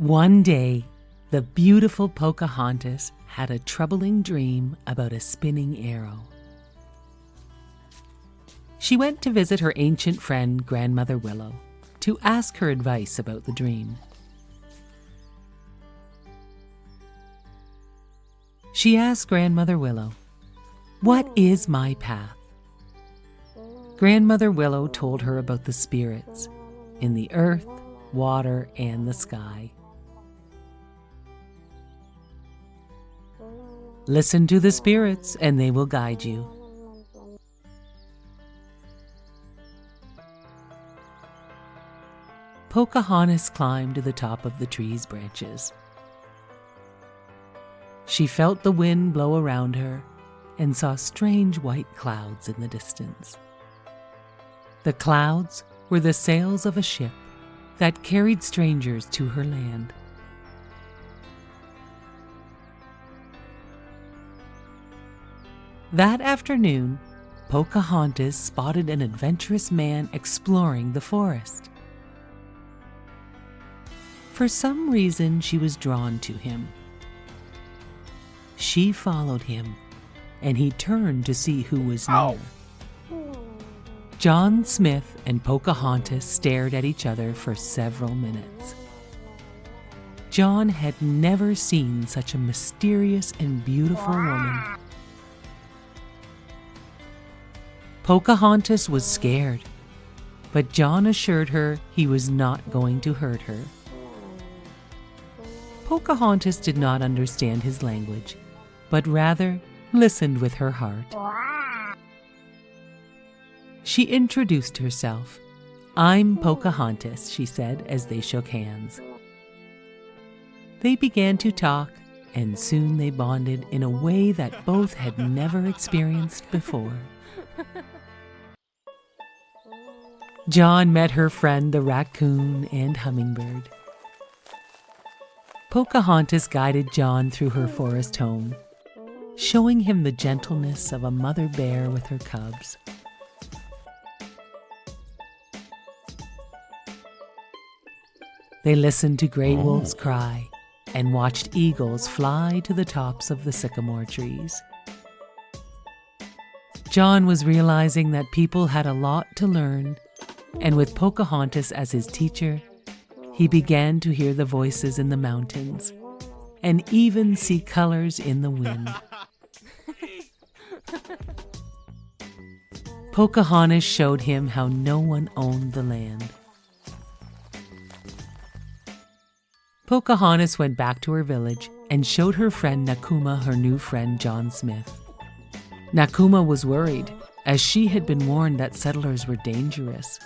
One day, the beautiful Pocahontas had a troubling dream about a spinning arrow. She went to visit her ancient friend, Grandmother Willow, to ask her advice about the dream. She asked Grandmother Willow, "What is my path?" Grandmother Willow told her about the spirits in the earth, water, and the sky. Listen to the spirits and they will guide you. Pocahontas climbed to the top of the tree's branches. She felt the wind blow around her and saw strange white clouds in the distance. The clouds were the sails of a ship that carried strangers to her land. That afternoon, Pocahontas spotted an adventurous man exploring the forest. For some reason, she was drawn to him. She followed him, and he turned to see who was near. John Smith and Pocahontas stared at each other for several minutes. John had never seen such a mysterious and beautiful woman. Pocahontas was scared, but John assured her he was not going to hurt her. Pocahontas did not understand his language, but rather listened with her heart. She introduced herself. "I'm Pocahontas," she said as they shook hands. They began to talk, and soon they bonded in a way that both had never experienced before. John met her friend the raccoon and hummingbird. Pocahontas guided John through her forest home, showing him the gentleness of a mother bear with her cubs. They listened to gray wolves cry and watched eagles fly to the tops of the sycamore trees. John was realizing that people had a lot to learn, and with Pocahontas as his teacher, he began to hear the voices in the mountains and even see colors in the wind. Pocahontas showed him how no one owned the land. Pocahontas went back to her village and showed her friend Nakuma her new friend John Smith. Nakuma was worried, as she had been warned that settlers were dangerous.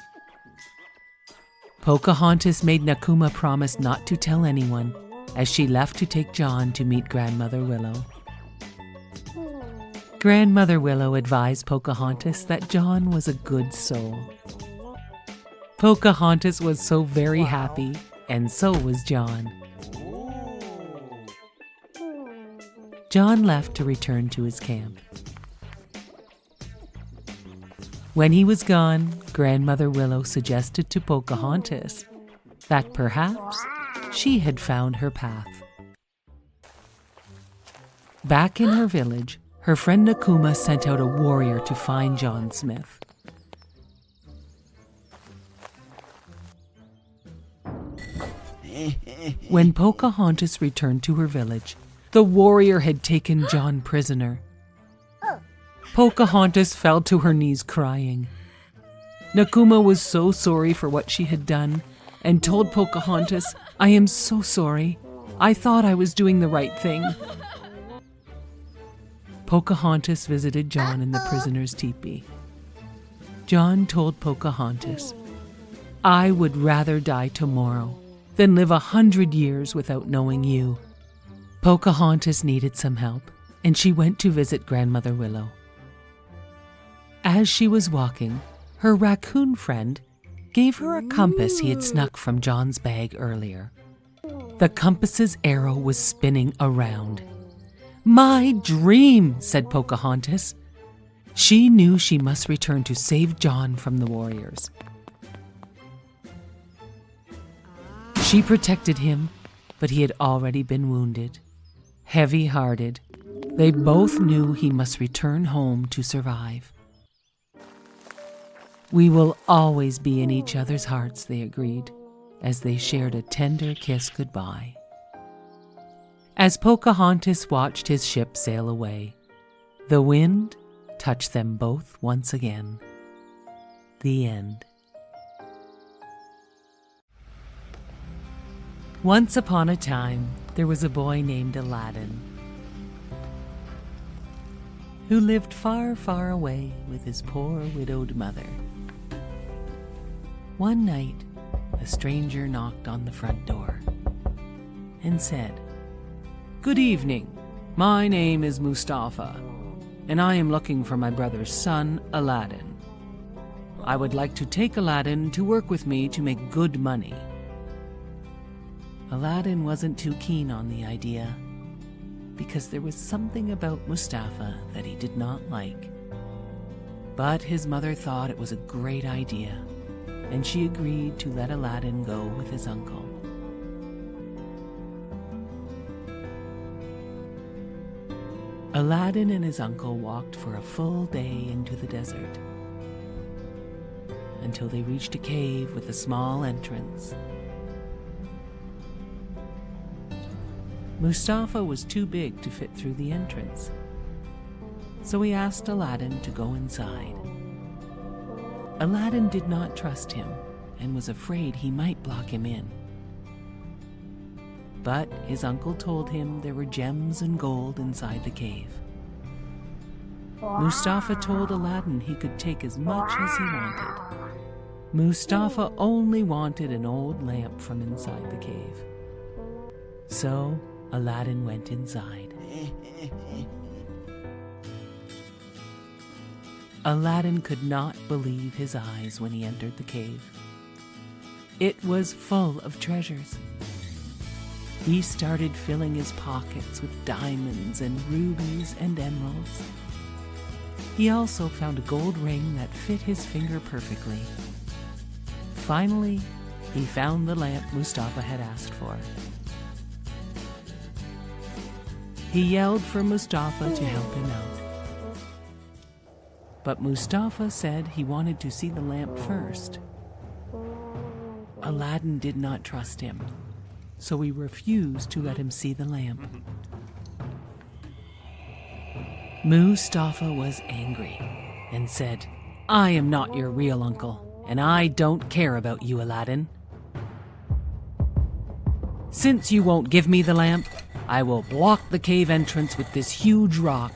Pocahontas made Nakuma promise not to tell anyone, as she left to take John to meet Grandmother Willow. Grandmother Willow advised Pocahontas that John was a good soul. Pocahontas was so very happy, and so was John. John left to return to his camp. When he was gone, Grandmother Willow suggested to Pocahontas that perhaps she had found her path. Back in her village, her friend Nakuma sent out a warrior to find John Smith. When Pocahontas returned to her village, the warrior had taken John prisoner. Pocahontas fell to her knees crying. Nakuma was so sorry for what she had done and told Pocahontas, "I am so sorry. I thought I was doing the right thing." Pocahontas visited John in the prisoner's teepee. John told Pocahontas, "I would rather die tomorrow than live 100 years without knowing you." Pocahontas needed some help, and she went to visit Grandmother Willow. As she was walking, her raccoon friend gave her a compass he had snuck from John's bag earlier. The compass's arrow was spinning around. "My dream," said Pocahontas. She knew she must return to save John from the warriors. She protected him but he had already been wounded. Heavy-hearted, they both knew he must return home to survive. "We will always be in each other's hearts," they agreed, as they shared a tender kiss goodbye. As Pocahontas watched his ship sail away, the wind touched them both once again. The end. Once upon a time, there was a boy named Aladdin who lived far, far away with his poor widowed mother. One night, a stranger knocked on the front door and said, "Good evening. My name is Mustafa, and I am looking for my brother's son, Aladdin. I would like to take Aladdin to work with me to make good money." Aladdin wasn't too keen on the idea, because there was something about Mustafa that he did not like. But his mother thought it was a great idea, and she agreed to let Aladdin go with his uncle. Aladdin and his uncle walked for a full day into the desert, until they reached a cave with a small entrance. Mustafa was too big to fit through the entrance, so he asked Aladdin to go inside. Aladdin did not trust him and was afraid he might block him in. But his uncle told him there were gems and gold inside the cave. Mustafa told Aladdin he could take as much as he wanted. Mustafa only wanted an old lamp from inside the cave. So Aladdin went inside. Aladdin could not believe his eyes when he entered the cave. It was full of treasures. He started filling his pockets with diamonds and rubies and emeralds. He also found a gold ring that fit his finger perfectly. Finally, he found the lamp Mustafa had asked for. He yelled for Mustafa to help him out. But Mustafa said he wanted to see the lamp first. Aladdin did not trust him, so he refused to let him see the lamp. Mustafa was angry and said, "I am not your real uncle, and I don't care about you, Aladdin. Since you won't give me the lamp, I will block the cave entrance with this huge rock."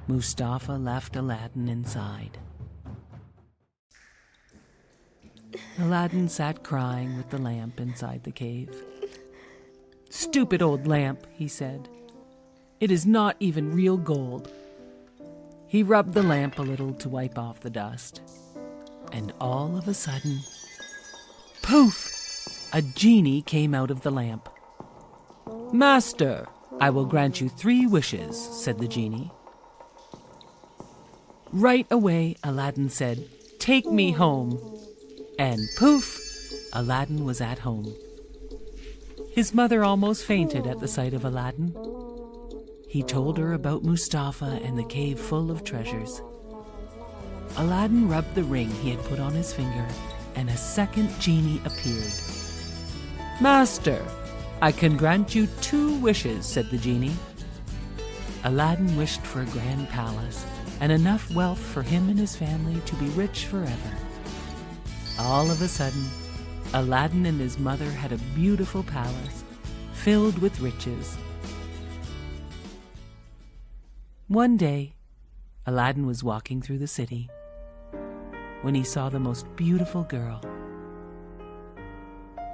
Mustafa left Aladdin inside. Aladdin sat crying with the lamp inside the cave. "Stupid old lamp," he said. "It is not even real gold." He rubbed the lamp a little to wipe off the dust. And all of a sudden, poof! A genie came out of the lamp. "Master, I will grant you 3 wishes," said the genie. Right away, Aladdin said, "Take me home." And poof, Aladdin was at home. His mother almost fainted at the sight of Aladdin. He told her about Mustafa and the cave full of treasures. Aladdin rubbed the ring he had put on his finger, and a second genie appeared. "Master, I can grant you 2 wishes," said the genie. Aladdin wished for a grand palace and enough wealth for him and his family to be rich forever. All of a sudden, Aladdin and his mother had a beautiful palace filled with riches. One day, Aladdin was walking through the city when he saw the most beautiful girl.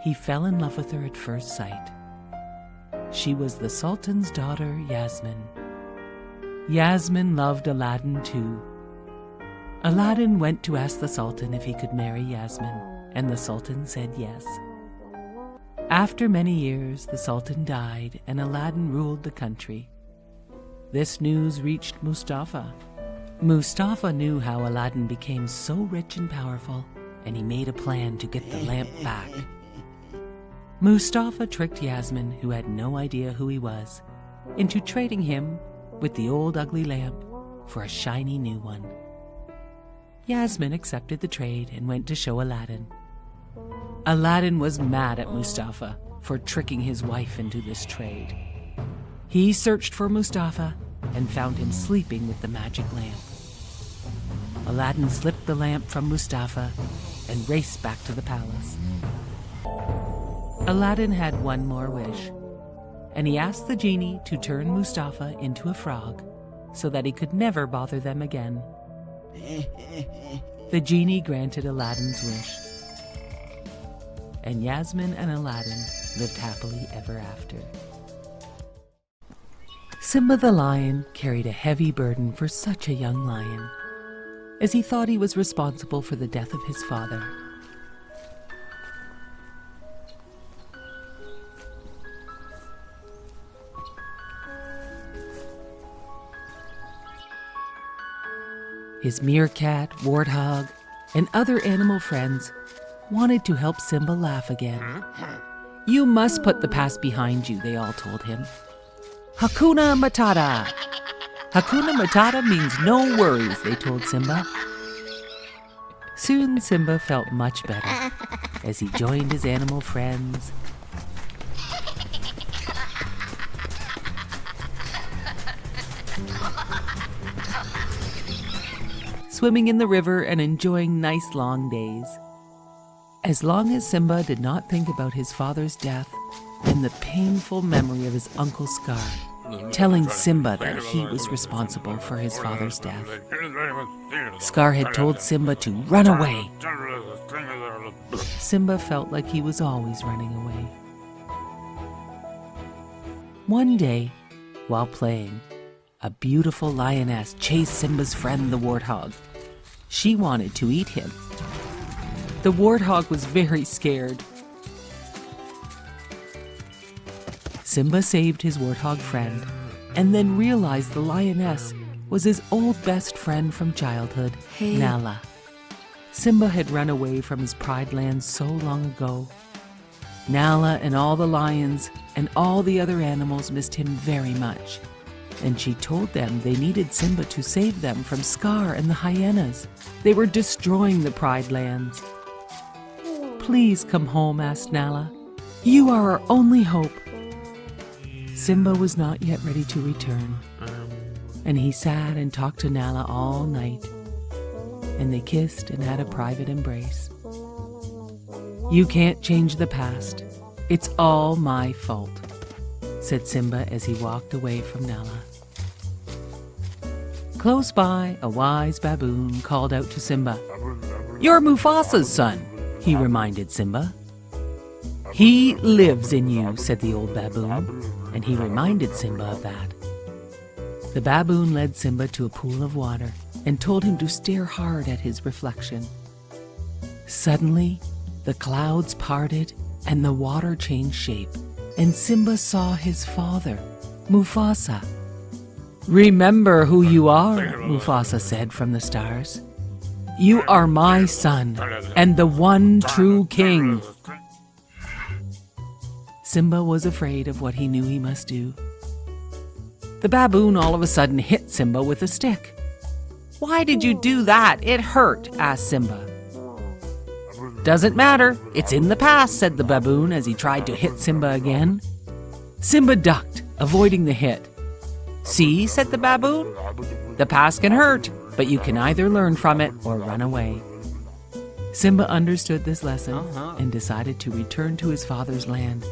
He fell in love with her at first sight. She was the Sultan's daughter, Yasmin. Yasmin loved Aladdin too. Aladdin went to ask the Sultan if he could marry Yasmin, and the Sultan said yes. After many years, the Sultan died, and Aladdin ruled the country. This news reached Mustafa. Mustafa knew how Aladdin became so rich and powerful, and he made a plan to get the lamp back. Mustafa tricked Yasmin, who had no idea who he was, into trading him with the old ugly lamp for a shiny new one. Yasmin accepted the trade and went to show Aladdin. Aladdin was mad at Mustafa for tricking his wife into this trade. He searched for Mustafa and found him sleeping with the magic lamp. Aladdin slipped the lamp from Mustafa and raced back to the palace. Aladdin had one more wish, and he asked the genie to turn Mustafa into a frog so that he could never bother them again. The genie granted Aladdin's wish, and Yasmin and Aladdin lived happily ever after. Simba the lion carried a heavy burden for such a young lion, as he thought he was responsible for the death of his father. His meerkat, warthog, and other animal friends wanted to help Simba laugh again. "You must put the past behind you," they all told him. "Hakuna Matata." Hakuna Matata means no worries, they told Simba. Soon Simba felt much better as he joined his animal friends. Swimming in the river and enjoying nice long days. As long as Simba did not think about his father's death and the painful memory of his Uncle Scar telling Simba that he was responsible for his father's death. Scar had told Simba to run away. Simba felt like he was always running away. One day, while playing, a beautiful lioness chased Simba's friend the warthog. She wanted to eat him. The warthog was very scared. Simba saved his warthog friend and then realized the lioness was his old best friend from childhood, Nala. Simba had run away from his Pride Land so long ago. Nala and all the lions and all the other animals missed him very much, and she told them they needed Simba to save them from Scar and the hyenas. They were destroying the Pride Lands. "Please come home," asked Nala. "You are our only hope." Simba was not yet ready to return, and he sat and talked to Nala all night, and they kissed and had a private embrace. "You can't change the past. It's all my fault," said Simba as he walked away from Nala. Close by, a wise baboon called out to Simba. "You're Mufasa's son," he reminded Simba. "He lives in you," said the old baboon, and he reminded Simba of that. The baboon led Simba to a pool of water and told him to stare hard at his reflection. Suddenly, the clouds parted and the water changed shape, and Simba saw his father, Mufasa. "Remember who you are," Mufasa said from the stars. "You are my son and the one true king." Simba was afraid of what he knew he must do. The baboon all of a sudden hit Simba with a stick. "Why did you do that? It hurt," asked Simba. "Doesn't matter. It's in the past," said the baboon as he tried to hit Simba again. Simba ducked, avoiding the hit. "See," said the baboon, "the past can hurt, but you can either learn from it or run away." Simba understood this lesson and decided to return to his father's land,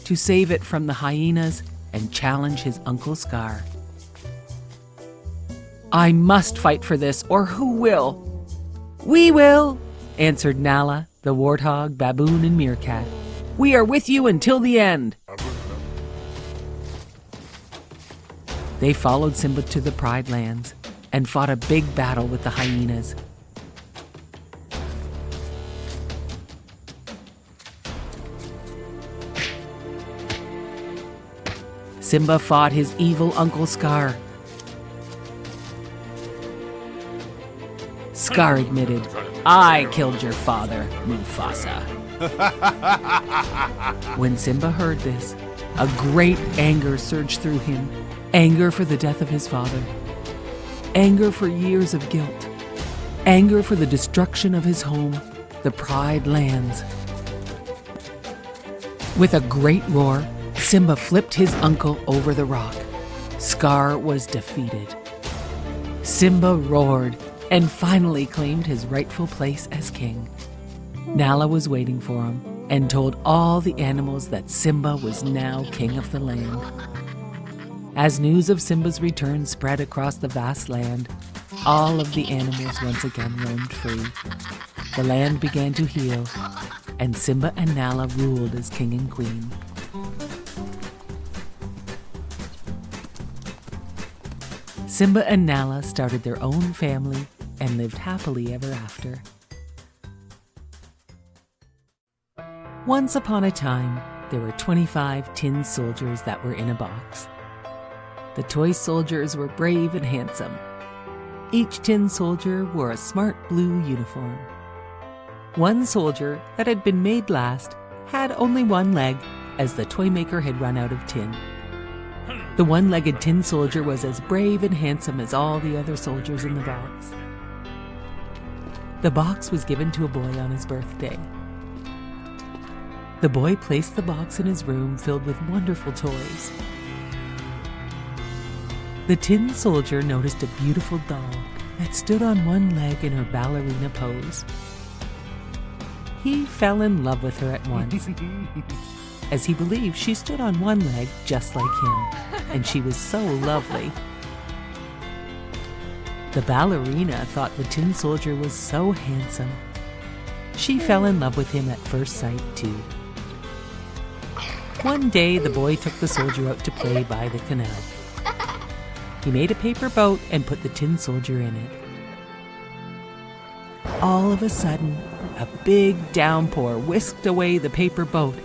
to save it from the hyenas and challenge his Uncle Scar. "I must fight for this, or who will?" "We will," answered Nala, the warthog, baboon, and meerkat. "We are with you until the end." They followed Simba to the Pride Lands and fought a big battle with the hyenas. Simba fought his evil Uncle Scar. Scar admitted, "I killed your father, Mufasa." When Simba heard this, a great anger surged through him. Anger for the death of his father. Anger for years of guilt. Anger for the destruction of his home, the Pride Lands. With a great roar, Simba flipped his uncle over the rock. Scar was defeated. Simba roared and finally claimed his rightful place as king. Nala was waiting for him and told all the animals that Simba was now king of the land. As news of Simba's return spread across the vast land, all of the animals once again roamed free. The land began to heal, and Simba and Nala ruled as king and queen. Simba and Nala started their own family and lived happily ever after. Once upon a time, there were 25 tin soldiers that were in a box. The toy soldiers were brave and handsome. Each tin soldier wore a smart blue uniform. One soldier that had been made last had only one leg, as the toy maker had run out of tin. The one-legged tin soldier was as brave and handsome as all the other soldiers in the box. The box was given to a boy on his birthday. The boy placed the box in his room filled with wonderful toys. The tin soldier noticed a beautiful doll that stood on one leg in her ballerina pose. He fell in love with her at once, as he believed she stood on one leg just like him, and she was so lovely. The ballerina thought the tin soldier was so handsome. She fell in love with him at first sight, too. One day, the boy took the soldier out to play by the canal. He made a paper boat and put the tin soldier in it. All of a sudden, a big downpour whisked away the paper boat,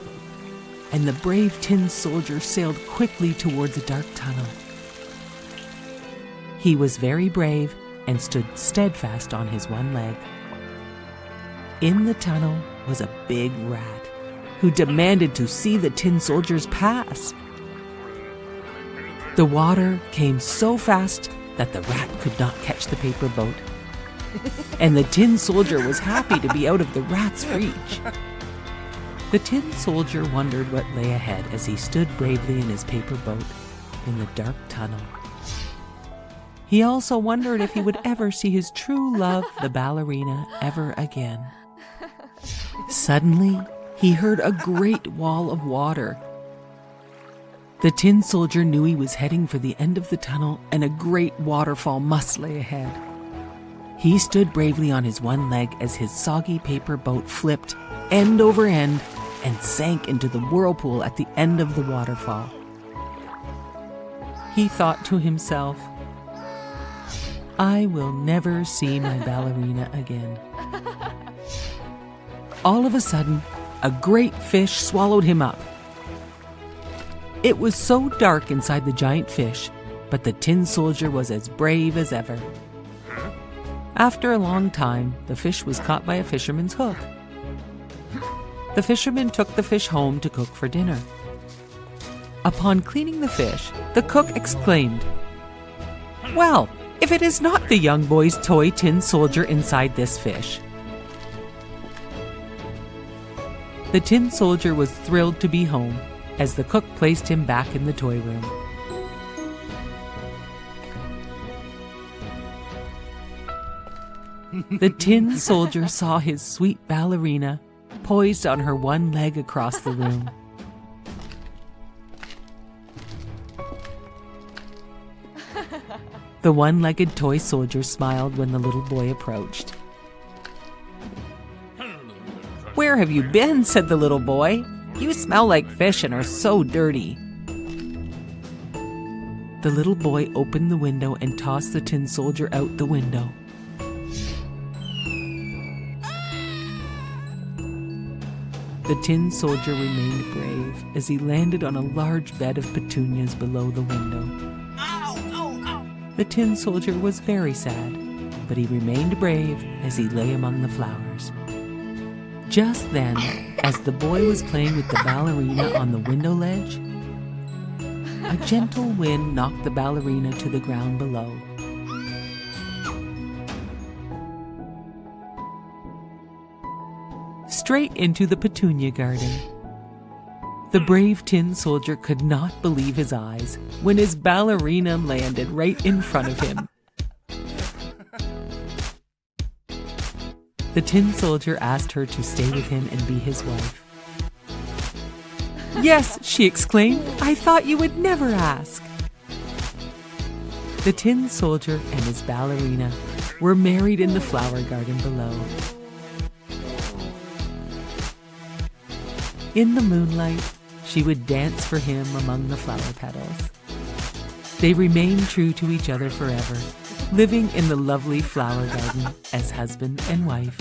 and the brave tin soldier sailed quickly towards a dark tunnel. He was very brave and stood steadfast on his one leg. In the tunnel was a big rat who demanded to see the tin soldiers pass. The water came so fast that the rat could not catch the paper boat, and the tin soldier was happy to be out of the rat's reach. The tin soldier wondered what lay ahead as he stood bravely in his paper boat in the dark tunnel. He also wondered if he would ever see his true love, the ballerina, ever again. Suddenly, he heard a great wall of water. The tin soldier knew he was heading for the end of the tunnel, and a great waterfall must lay ahead. He stood bravely on his one leg as his soggy paper boat flipped end over end and sank into the whirlpool at the end of the waterfall. He thought to himself, "I will never see my ballerina again." All of a sudden, a great fish swallowed him up. It was so dark inside the giant fish, but the tin soldier was as brave as ever. After a long time, the fish was caught by a fisherman's hook. The fisherman took the fish home to cook for dinner. Upon cleaning the fish, the cook exclaimed, "Well, if it is not the young boy's toy tin soldier inside this fish." The tin soldier was thrilled to be home as the cook placed him back in the toy room. The tin soldier saw his sweet ballerina poised on her one leg across the room. The one-legged toy soldier smiled when the little boy approached. "Where have you been?" said the little boy. "You smell like fish and are so dirty." The little boy opened the window and tossed the tin soldier out the window. The tin soldier remained brave as he landed on a large bed of petunias below the window. The tin soldier was very sad, but he remained brave as he lay among the flowers. Just then, as the boy was playing with the ballerina on the window ledge, a gentle wind knocked the ballerina to the ground below. Straight into the petunia garden. The brave tin soldier could not believe his eyes when his ballerina landed right in front of him. The tin soldier asked her to stay with him and be his wife. "Yes," she exclaimed, "I thought you would never ask." The tin soldier and his ballerina were married in the flower garden below. In the moonlight, she would dance for him among the flower petals. They remained true to each other forever, living in the lovely flower garden as husband and wife.